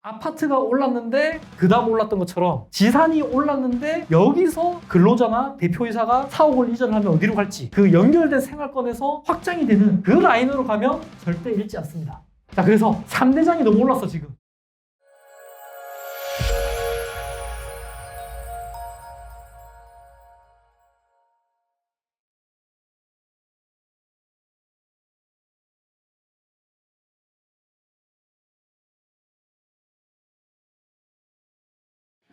아파트가 올랐는데 그 다음 올랐던 것처럼 지산이 올랐는데 여기서 근로자나 대표이사가 사옥을 이전하면 어디로 갈지 그 연결된 생활권에서 확장이 되는 그 라인으로 가면 절대 잃지 않습니다. 자, 그래서 3대장이 너무 올랐어 지금.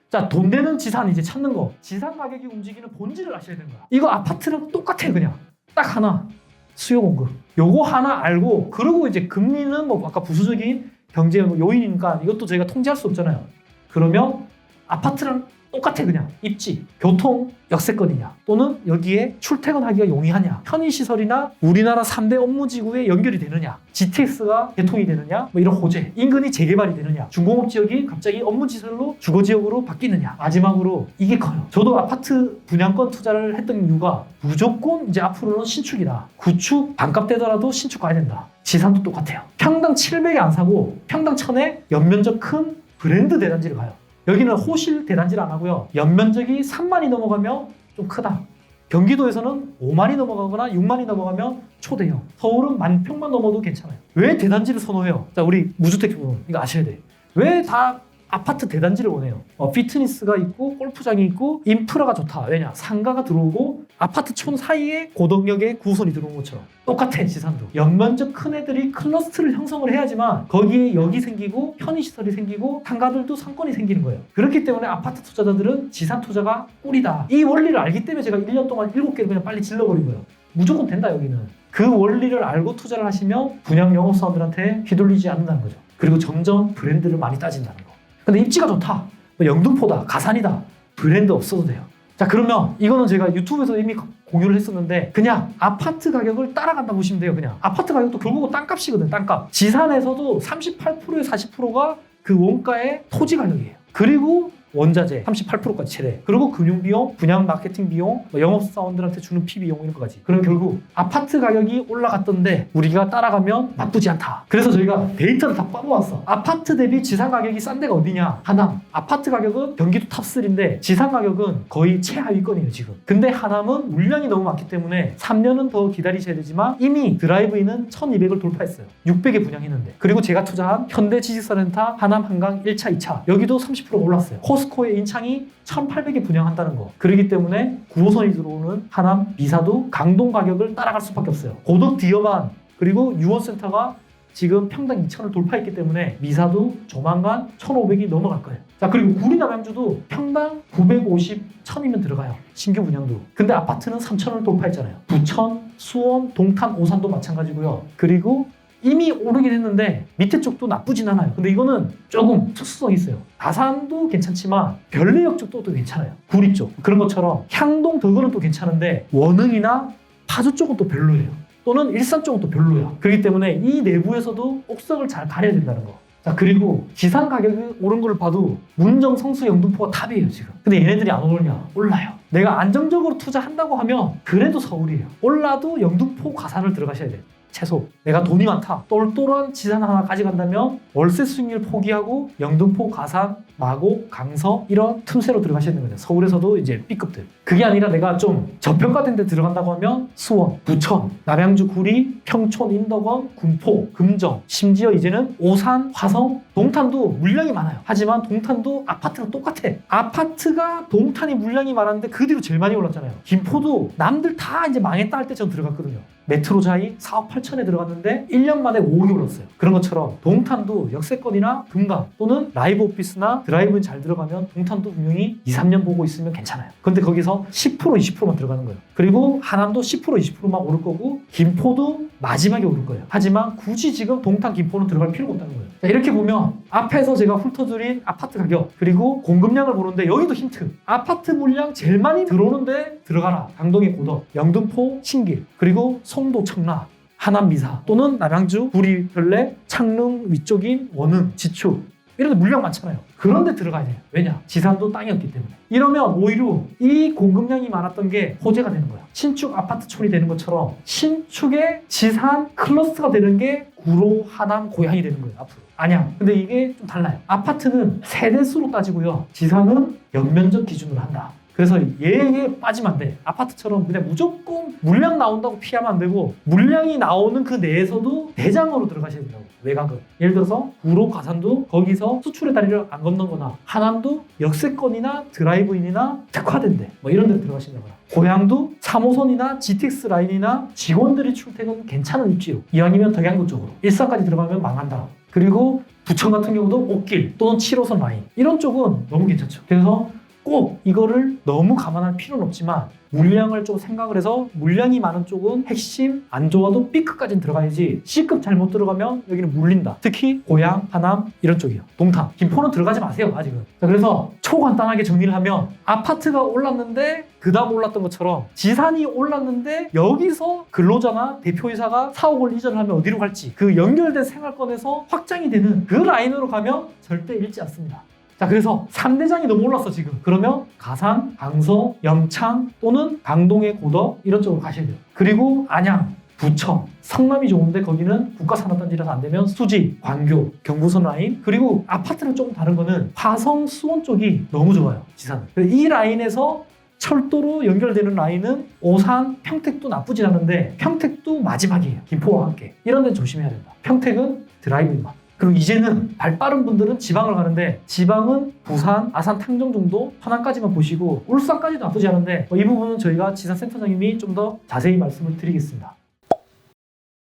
자, 돈 되는 지산 이제 찾는 거. 지산 가격이 움직이는 본질을 아셔야 되는 거야. 이거 아파트랑 똑같아 그냥. 딱 하나. 수요 공급. 요거 하나 알고 그리고 이제 금리는 뭐 아까 부수적인 경제 요인이니까 이것도 저희가 통제할 수 없잖아요. 그러면 아파트랑 똑같아 그냥. 입지, 교통, 역세권이냐 또는 여기에 출퇴근하기가 용이하냐, 편의시설이나 우리나라 3대 업무지구에 연결이 되느냐, GTX가 개통이 되느냐, 뭐 이런 호재, 인근이 재개발이 되느냐, 중공업지역이 갑자기 업무지설로 주거지역으로 바뀌느냐. 마지막으로 이게 커요. 저도 아파트 분양권 투자를 했던 이유가 무조건 이제 앞으로는 신축이다. 구축 반값 되더라도 신축 가야 된다. 지산도 똑같아요. 평당 700에 안 사고 평당 1000에 연면적 큰 브랜드 대단지를 가요. 여기는 호실 대단지를 안 하고요. 연면적이 3만이 넘어가면 좀 크다. 경기도에서는 5만이 넘어가거나 6만이 넘어가면 초대형. 서울은 10,000평만 넘어도 괜찮아요. 왜 대단지를 선호해요? 자, 우리 무주택 부분 이거 아셔야 돼. 왜 다 아파트 대단지를 원해요? 피트니스가 있고 골프장이 있고 인프라가 좋다. 왜냐? 상가가 들어오고 아파트촌 사이에 고덕역에 9호선이 들어온 것처럼 똑같아. 지산도 연면적 큰 애들이 클러스터를 형성을 해야지만 거기에 역이 생기고 편의시설이 생기고 상가들도 상권이 생기는 거예요. 그렇기 때문에 아파트 투자자들은 지산 투자가 꿀이다. 이 원리를 알기 때문에 제가 1년 동안 7개를 그냥 빨리 질러버린 거예요. 무조건 된다. 여기는 그 원리를 알고 투자를 하시면 분양 영업사원들한테 휘둘리지 않는다는 거죠. 그리고 점점 브랜드를 많이 따진다는 거. 근데 입지가 좋다, 뭐 영등포다, 가산이다, 브랜드 없어도 돼요. 자, 그러면 이거는 제가 유튜브에서 이미 공유를 했었는데 그냥 아파트 가격을 따라간다 보시면 돼요. 그냥 아파트 가격도 결국은 땅값이거든요. 땅값. 지산에서도 38%에 40%가 그 원가의 토지 가격이에요. 그리고 원자재 38%까지 최대. 그리고 금융비용, 분양 마케팅 비용, 영업사원들한테 주는 피비용 이런 거까지. 그럼 결국 아파트 가격이 올라갔던데 우리가 따라가면 나쁘지 않다. 그래서 저희가 데이터를 다 뽑아왔어. 아파트 대비 지상 가격이 싼 데가 어디냐? 하남. 아파트 가격은 경기도 탑3인데 지상 가격은 거의 최하위권이에요 지금. 근데 하남은 물량이 너무 많기 때문에 3년은 더 기다리셔야 되지만 이미 드라이브인은 1200을 돌파했어요. 600에 분양했는데. 그리고 제가 투자한 현대지식센터 하남 한강 1차, 2차 여기도 30%가 올랐어요. 코스코의 인창이 1800에 분양한다는 거. 그렇기 때문에 9호선이 들어오는 하남, 미사도 강동 가격을 따라갈 수밖에 없어요. 고덕 디어반 그리고 유원센터가 지금 평당 2000을 돌파했기 때문에 미사도 조만간 1500이 넘어갈 거예요. 자, 그리고 구리 남양주도 평당 950, 1000이면 들어가요. 신규 분양도. 근데 아파트는 3000을 돌파했잖아요. 부천, 수원, 동탄, 오산도 마찬가지고요. 그리고 이미 오르긴 했는데 밑에 쪽도 나쁘진 않아요. 근데 이거는 조금 특수성이 있어요. 다산도 괜찮지만 별내역 쪽도 또 괜찮아요. 구리 쪽. 그런 것처럼 향동, 덕원은 또 괜찮은데 원흥이나 파주 쪽은 또 별로예요. 또는 일산 쪽은 또 별로야. 그렇기 때문에 이 내부에서도 옥석을 잘 가려야 된다는 거. 자, 그리고 지상 가격이 오른 걸 봐도 문정, 성수, 영등포가 탑이에요 지금. 근데 얘네들이 안 오르냐? 올라요. 내가 안정적으로 투자한다고 하면 그래도 서울이에요. 올라도 영등포, 가산을 들어가셔야 돼요. 최소. 내가 돈이 많다. 똘똘한 지산 하나 가져간다면 월세 수익률 포기하고 영등포, 가산, 마곡, 강서 이런 틈새로 들어가셔야 되는 거죠. 서울에서도 이제 B급들. 그게 아니라 내가 좀 저평가된 데 들어간다고 하면 수원, 부천, 남양주, 구리, 평촌, 인덕원, 군포, 금정, 심지어 이제는 오산, 화성, 동탄도 물량이 많아요. 하지만 동탄도 아파트랑 똑같아. 아파트가 동탄이 물량이 많았는데 그 뒤로 제일 많이 올랐잖아요. 김포도 남들 다 이제 망했다 할 때 전 들어갔거든요. 메트로자이 4억 8천에 들어갔는데 1년 만에 5억이 올랐어요. 그런 것처럼 동탄도 역세권이나 금강 또는 라이브 오피스나 드라이브인 잘 들어가면 동탄도 분명히 2, 3년 보고 있으면 괜찮아요. 근데 거기서 10%, 20%만 들어가는 거예요. 그리고 하남도 10%, 20%만 오를 거고 김포도 마지막에 오를 거예요. 하지만 굳이 지금 동탄, 김포는 들어갈 필요가 없다는 거예요. 자, 이렇게 보면 앞에서 제가 훑어드린 아파트 가격 그리고 공급량을 보는데 여기도 힌트. 아파트 물량 제일 많이 들어오는데 들어가라. 강동의 고덕, 영등포, 신길, 그리고 송도, 청라, 하남, 미사 또는 남양주, 구리, 별내, 창릉 위쪽인 원흥, 지축 이런 데 물량 많잖아요. 그런 데 들어가야 돼요. 왜냐? 지산도 땅이 없기 때문에. 이러면 오히려 이 공급량이 많았던 게 호재가 되는 거야. 신축 아파트촌이 되는 것처럼 신축의 지산 클러스터가 되는 게 구로, 하남, 고양이 되는 거예요. 앞으로. 아니야. 근데 이게 좀 달라요. 아파트는 세대수로 따지고요. 지산은 연면적 기준으로 한다. 그래서 얘에 빠지면 안 돼. 아파트처럼 그냥 무조건 물량 나온다고 피하면 안 되고 물량이 나오는 그 내에서도 대장으로 들어가셔야 된다고. 외곽은. 예를 들어서 구로, 가산도 거기서 수출의 다리를 안 걷는 거나 하남도 역세권이나 드라이브인이나 특화된대. 뭐 이런 데로 들어가신다거나. 고향도 3호선이나 GTX 라인이나 직원들이 출퇴근 괜찮은 입지로. 이왕이면 덕양구 쪽으로. 일산까지 들어가면 망한다. 그리고 부천 같은 경우도 옥길 또는 7호선 라인. 이런 쪽은 너무 괜찮죠. 그래서 꼭 이거를 너무 감안할 필요는 없지만 물량을 좀 생각을 해서 물량이 많은 쪽은 핵심 안 좋아도 B급까지는 들어가야지 C급 잘못 들어가면 여기는 물린다. 특히 고양, 하남 이런 쪽이요. 동탄, 김포는 들어가지 마세요 아직은. 자, 그래서 초간단하게 정리를 하면 아파트가 올랐는데 그 다음 올랐던 것처럼 지산이 올랐는데 여기서 근로자나 대표이사가 사옥을 이전을 하면 어디로 갈지 그 연결된 생활권에서 확장이 되는 그 라인으로 가면 절대 잃지 않습니다. 자, 그래서 3대장이 너무 올랐어 지금. 그러면 가산, 강서, 영창 또는 강동의 고덕 이런 쪽으로 가셔야 돼요. 그리고 안양, 부천, 성남이 좋은데 거기는 국가산업단지라서 안 되면 수지, 광교, 경부선 라인. 그리고 아파트는 조금 다른 거는 화성, 수원 쪽이 너무 좋아요 지산은. 이 라인에서 철도로 연결되는 라인은 오산, 평택도 나쁘진 않은데 평택도 마지막이에요. 김포와 함께. 이런 데는 조심해야 된다. 평택은 드라이브인만. 그리고 이제는 발 빠른 분들은 지방을 가는데 지방은 부산, 아산, 탕정 정도 천안까지만 보시고 울산까지도 나쁘지 않은데 이 부분은 저희가 지산센터장님이 좀 더 자세히 말씀을 드리겠습니다.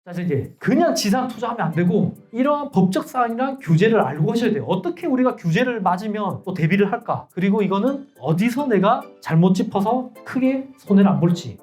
자, 이제 그냥 지산 투자하면 안 되고 이러한 법적 사항이랑 규제를 알고 하셔야 돼요. 어떻게 우리가 규제를 맞으면 또 대비를 할까? 그리고 이거는 어디서 내가 잘못 짚어서 크게 손해를 안 볼지